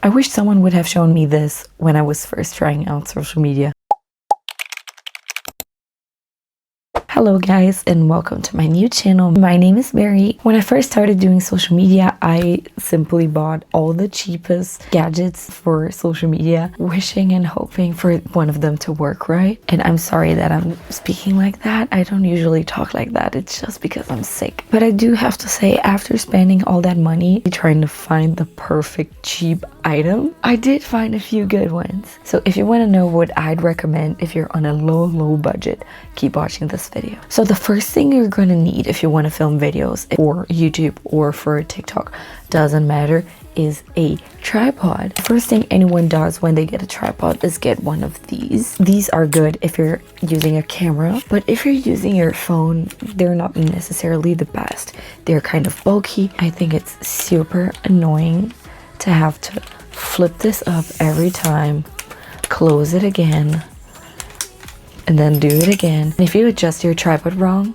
I wish someone would have shown me this when I was first trying out social media. Hello guys, and welcome to my new channel. My name is Mary. When I first started doing social media, I simply bought all the cheapest gadgets for social media, wishing and hoping for one of them to work right. And I'm sorry that I'm speaking like that. I don't usually talk like that. It's just because I'm sick. But I do have to say, after spending all that money trying to find the perfect cheap item, I did find a few good ones. So if you want to know what I'd recommend if you're on a low budget, keep watching this video. So the first thing you're going to need if you want to film videos for YouTube or for TikTok, doesn't matter, is a tripod. The first thing anyone does when they get a tripod is get one of these. These are good if you're using a camera, but if you're using your phone, they're not necessarily the best. They're kind of bulky. I think it's super annoying to have to flip this up every time, close it again, and then do it again. And if you adjust your tripod wrong,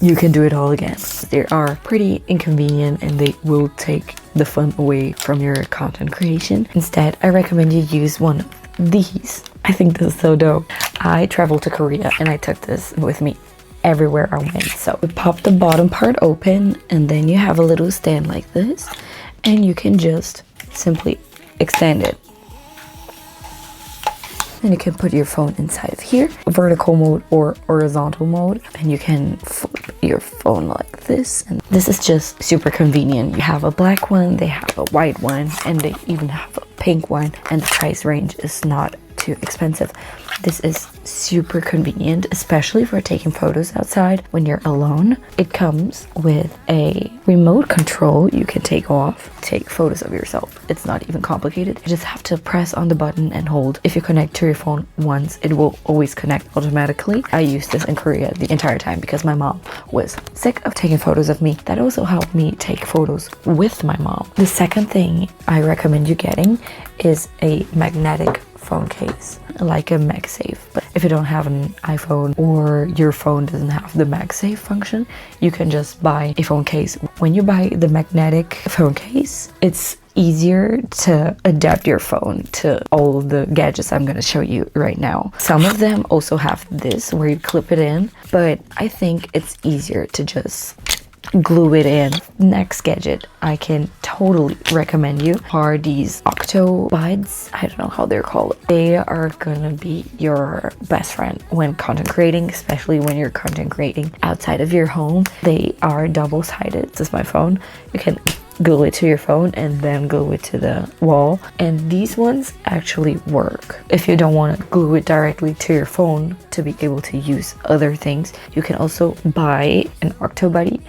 you can do it all again. They are pretty inconvenient and they will take the fun away from your content creation. Instead, I recommend you use one of these. I think this is so dope. I traveled to Korea and I took this with me everywhere I went. So you pop the bottom part open and then you have a little stand like this and you can just simply extend it. And you can put your phone inside of here, vertical mode or horizontal mode, and you can flip your phone like this. And this is just super convenient. You have a black one, they have a white one, and they even have a pink one, and the price range is not too expensive. This is super convenient, especially for taking photos outside when you're alone. It comes with a remote control you can take off, take photos of yourself. It's not even complicated. You just have to press on the button and hold. If you connect to your phone once, it will always connect automatically. I used this in Korea the entire time because my mom was sick of taking photos of me. That also helped me take photos with my mom. The second thing I recommend you getting is a magnetic phone case, like a MagSafe. But if you don't have an iPhone or your phone doesn't have the MagSafe function, you can just buy a phone case. When you buy the magnetic phone case, it's easier to adapt your phone to all the gadgets I'm going to show you right now. Some of them also have this where you clip it in, but I think it's easier to just glue it in. Next gadget I can totally recommend you are these octo buds. I don't know how they're called. They are gonna be your best friend when content creating, especially when you're content creating outside of your home. They are double-sided. This is my phone. You can glue it to your phone and then glue it to the wall, and these ones actually work. If you don't want to glue it directly to your phone to be able to use other things, you can also buy an octo buddy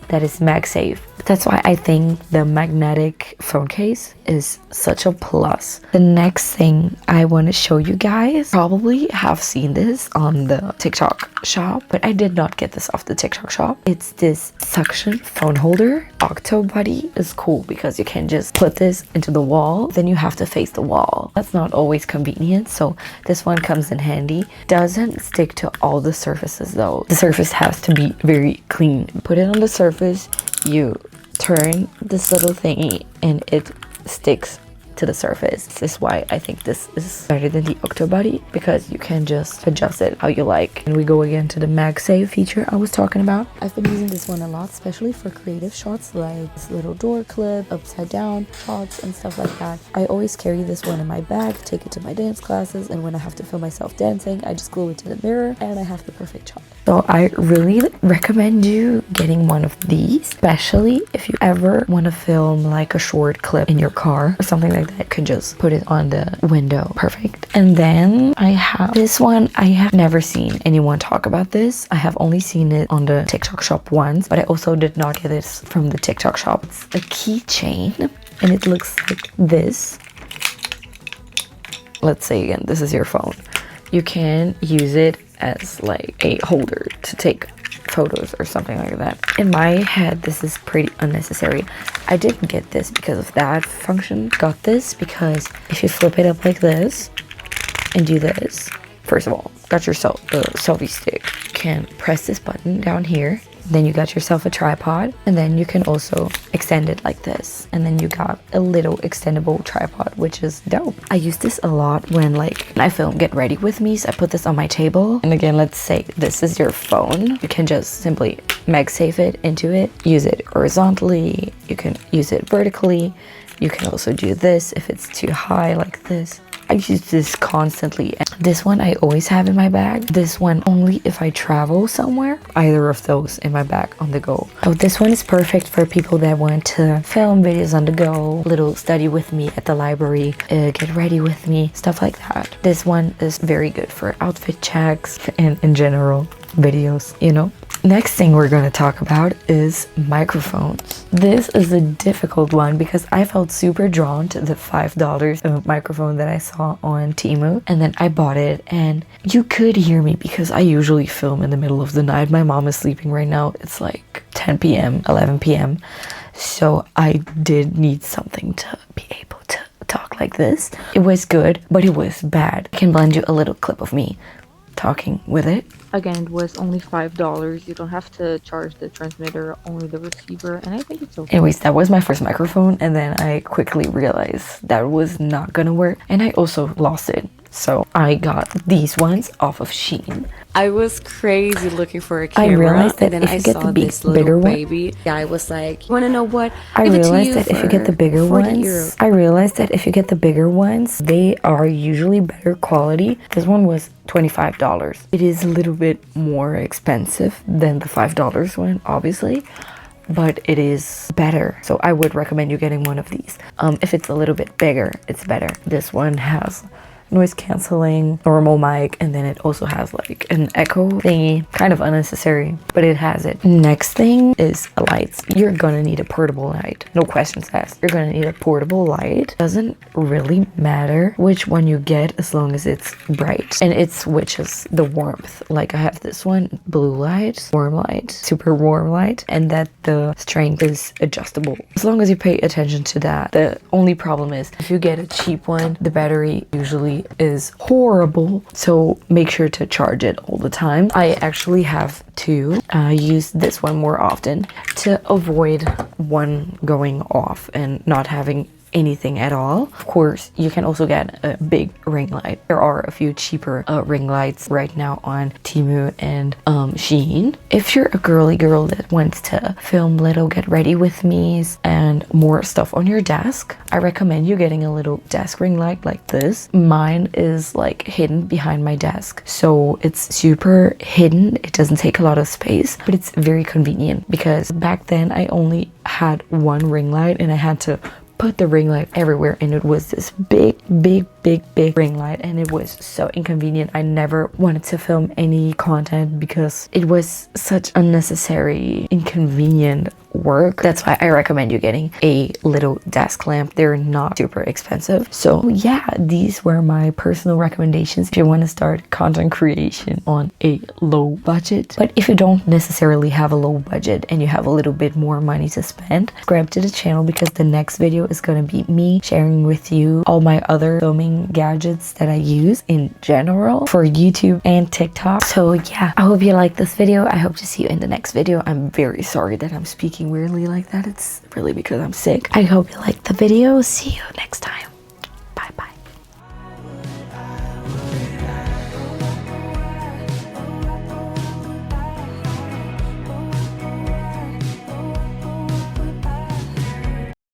that is MagSafe. That's why I think the magnetic phone case is such a plus. The next thing I want to show you guys, probably have seen this on the TikTok shop, but I did not get this off the TikTok shop. It's this suction phone holder. Octo Buddy is cool because you can just put this into the wall, then you have to face the wall. That's not always convenient, so this one comes in handy. Doesn't stick to all the surfaces though. The surface has to be very clean. Put it on the surface, you turn this little thingy and it sticks to the surface. This is why I think this is better than the Octo Buddy, because you can just adjust it how you like. And we go again to the MagSafe feature I was talking about. I've been using this one a lot, especially for creative shots like this little door clip, upside down shots and stuff like that. I always carry this one in my bag, take it to my dance classes, and when I have to film myself dancing, I just glue it to the mirror and I have the perfect shot. So I really recommend you getting one of these, especially if you ever want to film like a short clip in your car or something like that. You can just put it on the window. Perfect. And then I have this one. I have never seen anyone talk about this. I have only seen it on the TikTok shop once, but I also did not get this from the TikTok shop. It's a keychain and it looks like this. Let's say again, this is your phone. You can use it as like a holder to take photos or something like that. In my head, this is pretty unnecessary. I didn't get this because of that function. Got this because if you flip it up like this and do this, first of all, got your selfie stick. You can press this button down here, Then you got yourself a tripod, and then you can also extend it like this, and then you got a little extendable tripod, which is dope. I use this a lot when like I film Get Ready With Me, so I put this on my table. And again, let's say this is your phone, you can just simply MagSafe it into it, use it horizontally, you can use it vertically, you can also do this if it's too high like this. I use this constantly. This one I always have in my bag. This one only if I travel somewhere. Either of those in my bag on the go. Oh, this one is perfect for people that want to film videos on the go, little study with me at the library, get ready with me, stuff like that. This one is very good for outfit checks and in general videos, you know. Next thing we're going to talk about is microphones. This is a difficult one because I felt super drawn to the $5 microphone that I saw on Temu, and then I bought it, and you could hear me because I usually film in the middle of the night. My mom is sleeping right now. It's like 10 p.m., 11 p.m. So I did need something to be able to talk like this. It was good, but it was bad. I can blend you a little clip of me talking with it. Again, it was only $5. You don't have to charge the transmitter, only the receiver, and I think it's okay. Anyways, that was my first microphone, and then I quickly realized that was not gonna work, and I also lost it. So I got these ones off of Shein. I was crazy looking for a camera. I realized that and then if I you get saw the this bigger little one, baby. Yeah, I was like, you wanna know what? I Give it to realized you that if you for get the bigger 40 ones, euros. I realized that if you get the bigger ones, they are usually better quality. This one was $25. It is a little bit more expensive than the $5 one, obviously, but it is better. So I would recommend you getting one of these. If it's a little bit bigger, it's better. This one has noise canceling, normal mic, and then it also has like an echo thingy. Kind of unnecessary, but it has it. Next thing is lights. You're gonna need a portable light. No questions asked. You're gonna need a portable light. Doesn't really matter which one you get as long as it's bright and it switches the warmth. Like I have this one, blue light, warm light, super warm light, and that the strength is adjustable. As long as you pay attention to that. The only problem is if you get a cheap one, the battery usually is horrible, so make sure to charge it all the time. I actually have two. I use this one more often to avoid one going off and not having anything at all. Of course, you can also get a big ring light. There are a few cheaper ring lights right now on Temu and Shein. If you're a girly girl that wants to film little Get Ready With Me's and more stuff on your desk, I recommend you getting a little desk ring light like this. Mine is like hidden behind my desk, so it's super hidden. It doesn't take a lot of space, but it's very convenient because back then I only had one ring light and I had to put the ring light everywhere, and it was this big ring light, and it was so inconvenient. I never wanted to film any content because it was such unnecessary, inconvenient work. That's why I recommend you getting a little desk lamp. They're not super expensive. So yeah, these were my personal recommendations if you want to start content creation on a low budget. But if you don't necessarily have a low budget and you have a little bit more money to spend, subscribe to the channel because the next video is going to be me sharing with you all my other filming gadgets that I use in general for YouTube and TikTok. So yeah, I hope you like this video. I hope to see you in the next video. I'm very sorry that I'm speaking weirdly like that. It's really because I'm sick. I hope you liked the video. See you next time.